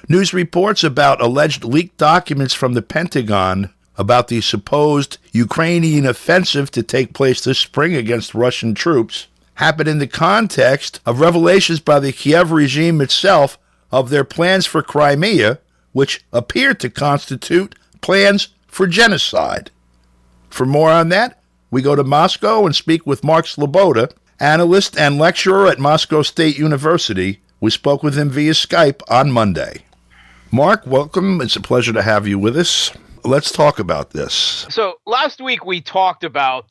News reports about alleged leaked documents from the Pentagon about the supposed Ukrainian offensive to take place this spring against Russian troops happened in the context of revelations by the Kiev regime itself of their plans for Crimea, which appeared to constitute plans for genocide. For more on that, we go to Moscow and speak with Mark Sleboda, analyst and lecturer at Moscow State University. We spoke with him via Skype on Monday. Mark, welcome. It's a pleasure to have you with us. Let's talk about this. So last week we talked about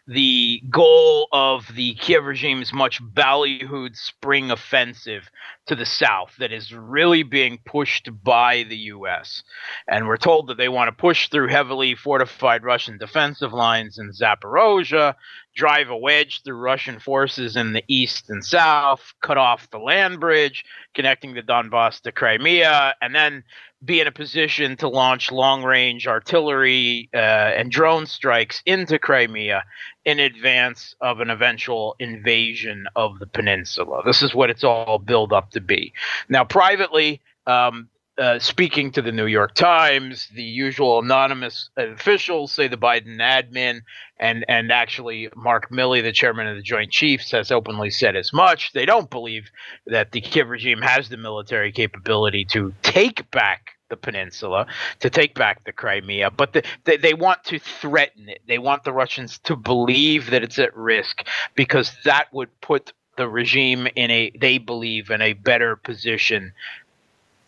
the goal of the Kiev regime's much ballyhooed spring offensive to the south that is really being pushed by the U.S. And we're told that they want to push through heavily fortified Russian defensive lines in Zaporozhye, drive a wedge through Russian forces in the east and south, cut off the land bridge connecting the Donbass to Crimea, and then be in a position to launch long-range artillery and drone strikes into Crimea in advance of an eventual invasion of the peninsula. This is what it's all built up to be. Now, privately, speaking to the New York Times, the usual anonymous officials say the Biden admin and actually Mark Milley, the chairman of the Joint Chiefs, has openly said as much. They don't believe that the Kiev regime has the military capability to take back the peninsula, to take back the Crimea, but they want to threaten it. They want the Russians to believe that it's at risk because that would put the regime they believe, in a better position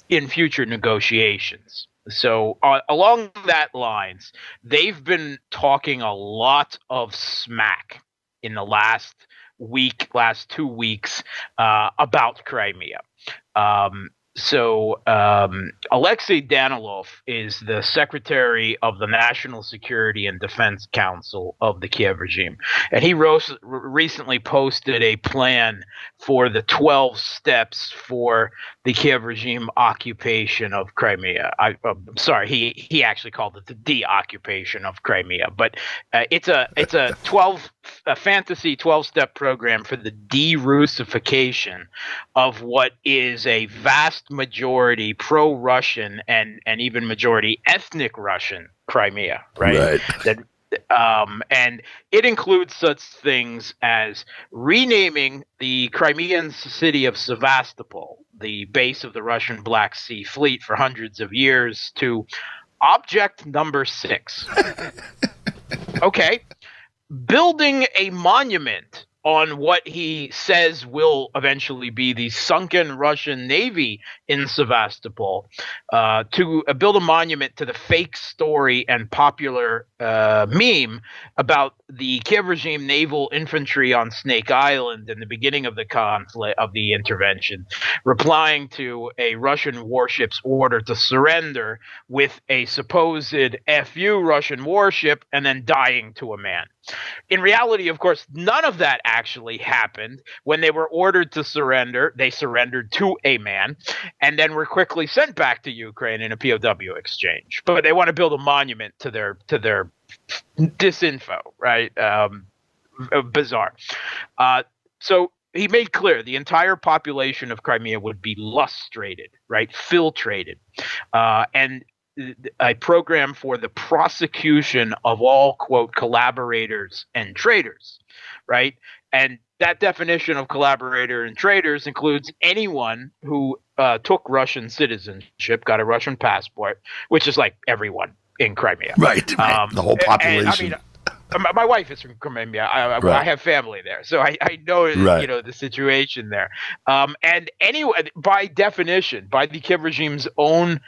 in future negotiations. So along that lines, they've been talking a lot of smack in the last 2 weeks about Crimea. Alexei Danilov is the secretary of the National Security and Defense Council of the Kiev regime. And he recently posted a plan for the 12 steps for the Kiev regime occupation of Crimea. He actually called it the de-occupation of Crimea. But it's a fantasy 12-step program for the de-Russification of what is a vast majority pro-Russian and even majority ethnic Russian Crimea, right? And it includes such things as renaming the Crimean city of Sevastopol, the base of the Russian Black Sea Fleet for hundreds of years, to Object Number 6. Okay. Building a monument on what he says will eventually be the sunken Russian Navy in Sevastopol, to build a monument to the fake story and popular meme about the Kiev regime naval infantry on Snake Island in the beginning of the conflict, of the intervention, replying to a Russian warship's order to surrender with a supposed FU Russian warship and then dying to a man. In reality, of course, none of that actually happened. When they were ordered to surrender, they surrendered to a man and then were quickly sent back to Ukraine in a POW exchange. But they want to build a monument to their disinfo, right? Bizarre. So he made clear the entire population of Crimea would be lustrated, right? Filtrated. And a program for the prosecution of all, quote, collaborators and traitors, right? And that definition of collaborator and traitors includes anyone who took Russian citizenship, got a Russian passport, which is like everyone in Crimea. Right. The whole population. My wife is from Crimea. I have family there, so I know the situation there. And anyway, by definition, by the Kiev regime's own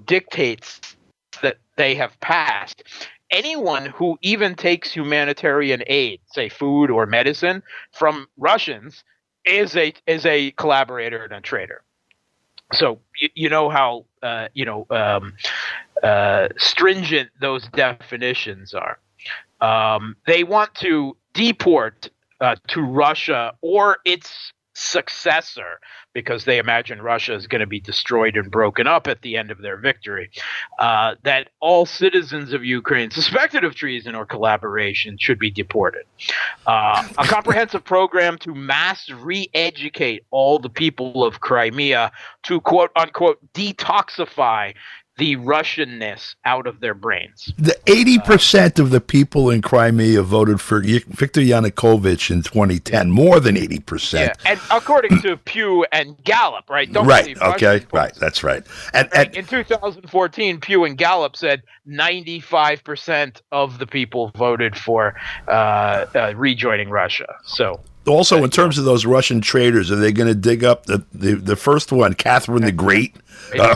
dictates that they have passed, anyone who even takes humanitarian aid, say food or medicine, from Russians is a collaborator and a traitor. So you know how stringent those definitions are. They want to deport to Russia or its successor, because they imagine Russia is going to be destroyed and broken up at the end of their victory, that all citizens of Ukraine suspected of treason or collaboration should be deported. A comprehensive program to mass re-educate all the people of Crimea to, quote unquote, detoxify the Russianness out of their brains. The 80% of the people in Crimea voted for Viktor Yanukovych in 2010, more than 80%. Yeah, and according to Pew and Gallup, right? Don't Right, believe okay, Russian polls. right, that's right. And In 2014, Pew and Gallup said 95% of the people voted for rejoining Russia. So also, in terms of those Russian traitors, are they going to dig up the first one, Catherine the Great,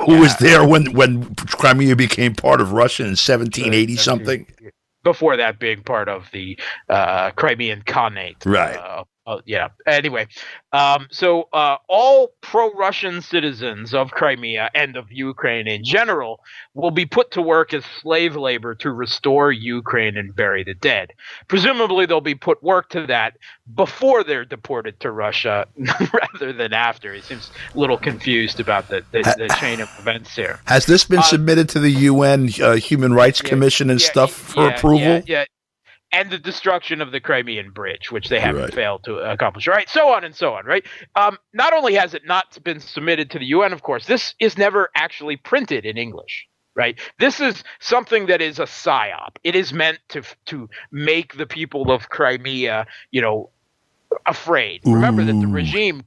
who was there when Crimea became part of Russia in 1780 something? Before that being part of the Crimean Khanate. Right. Yeah. Anyway, so all pro-Russian citizens of Crimea and of Ukraine in general will be put to work as slave labor to restore Ukraine and bury the dead. Presumably, they'll be put work to that before they're deported to Russia rather than after. He seems a little confused about the chain of events here. Has this been submitted to the UN Human Rights Commission and stuff for approval? Yeah. And the destruction of the Crimean Bridge, which they haven't failed to accomplish. Right, so on and so on, right? Not only has it not been submitted to the UN, of course, this is never actually printed in English, right? This is something that is a psyop. It is meant to make the people of Crimea, afraid. Remember that the regime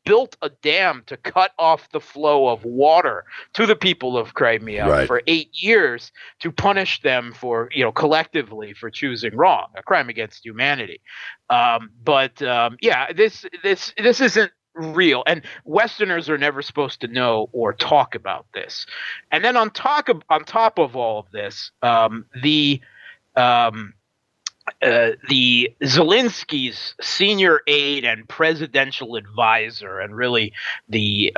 built a dam to cut off the flow of water to the people of Crimea for 8 years to punish them for, collectively for choosing wrong, a crime against humanity. This isn't real, and Westerners are never supposed to know or talk about this. And then on top of all of this, the Zelensky's senior aide and presidential advisor, and really the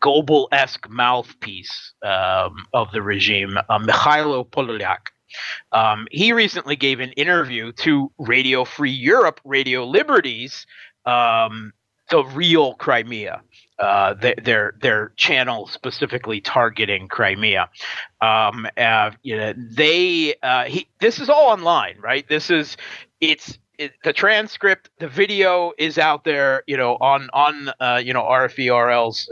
Goebbels-esque mouthpiece of the regime, Mikhailo Podolyak, he recently gave an interview to Radio Free Europe, Radio Liberty's The Real Crimea, their channel specifically targeting Crimea. This is all online, right? The transcript, the video is out there, on RFERL's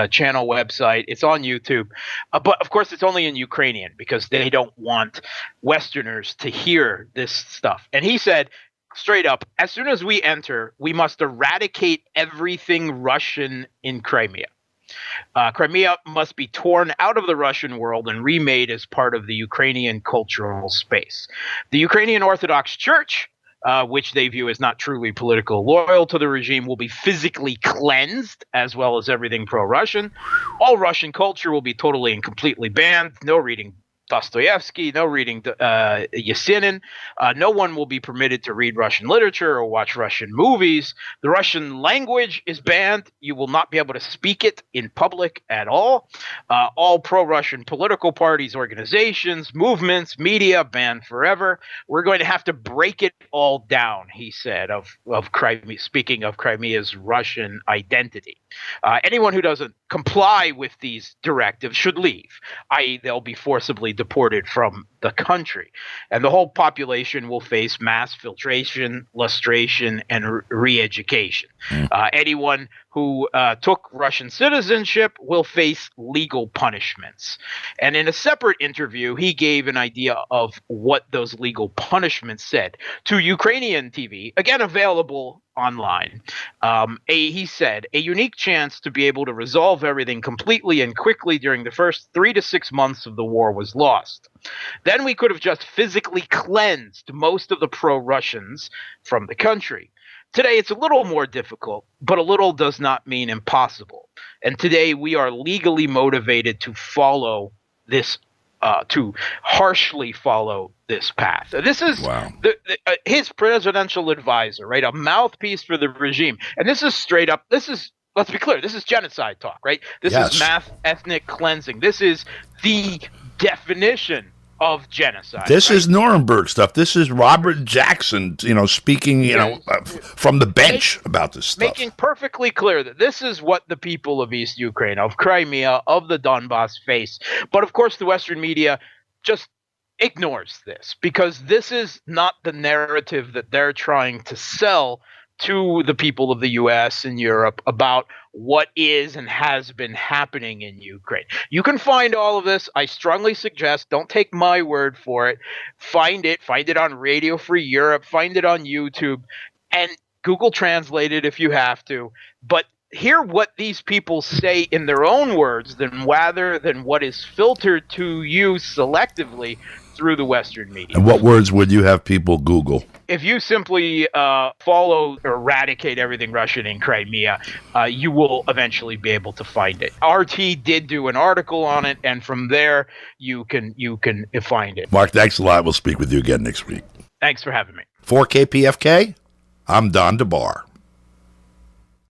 channel website. It's on YouTube, but of course it's only in Ukrainian because they don't want Westerners to hear this stuff. And he said, straight up, as soon as we enter, we must eradicate everything Russian in Crimea. Crimea must be torn out of the Russian world and remade as part of the Ukrainian cultural space. The Ukrainian Orthodox Church, which they view as not truly political loyal to the regime, will be physically cleansed, as well as everything pro-Russian. All Russian culture will be totally and completely banned. No reading Dostoevsky, no reading Yesenin. No one will be permitted to read Russian literature or watch Russian movies. The Russian language is banned. You will not be able to speak it in public at all. All pro-Russian political parties, organizations, movements, media banned forever. We're going to have to break it all down, he said, of Crimea, speaking of Crimea's Russian identity. Anyone who doesn't comply with these directives should leave, i.e. they'll be forcibly deported from the country. And the whole population will face mass filtration, lustration, and re-education. Anyone who took Russian citizenship will face legal punishments. And in a separate interview, he gave an idea of what those legal punishments said to Ukrainian TV, again available online. He said, a unique chance to be able to resolve everything completely and quickly during the first 3 to 6 months of the war was lost. Then we could have just physically cleansed most of the pro-Russians from the country. Today, it's a little more difficult, but a little does not mean impossible. And today, we are legally motivated to follow this, to harshly follow this path. This is his presidential advisor, right? A mouthpiece for the regime. And this is straight up, let's be clear, this is genocide talk, right? This is mass ethnic cleansing. This is the definition of genocide. This right? is Nuremberg stuff. This is Robert Jackson, speaking, from the bench about this stuff. Making perfectly clear that this is what the people of East Ukraine, of Crimea, of the Donbass face. But of course, the Western media just ignores this because this is not the narrative that they're trying to sell to the people of the US and Europe about what is and has been happening in Ukraine. You can find all of this. I strongly suggest, don't take my word for it. Find it on Radio Free Europe, find it on YouTube, and Google Translate it if you have to. But hear what these people say in their own words rather than what is filtered to you selectively through the Western media. And what words would you have people Google? If you simply follow or eradicate everything Russian in Crimea, you will eventually be able to find it. RT did do an article on it, and from there you can find it. Mark, thanks a lot. We'll speak with you again next week. Thanks for having me. For KPFK, I'm Don DeBar.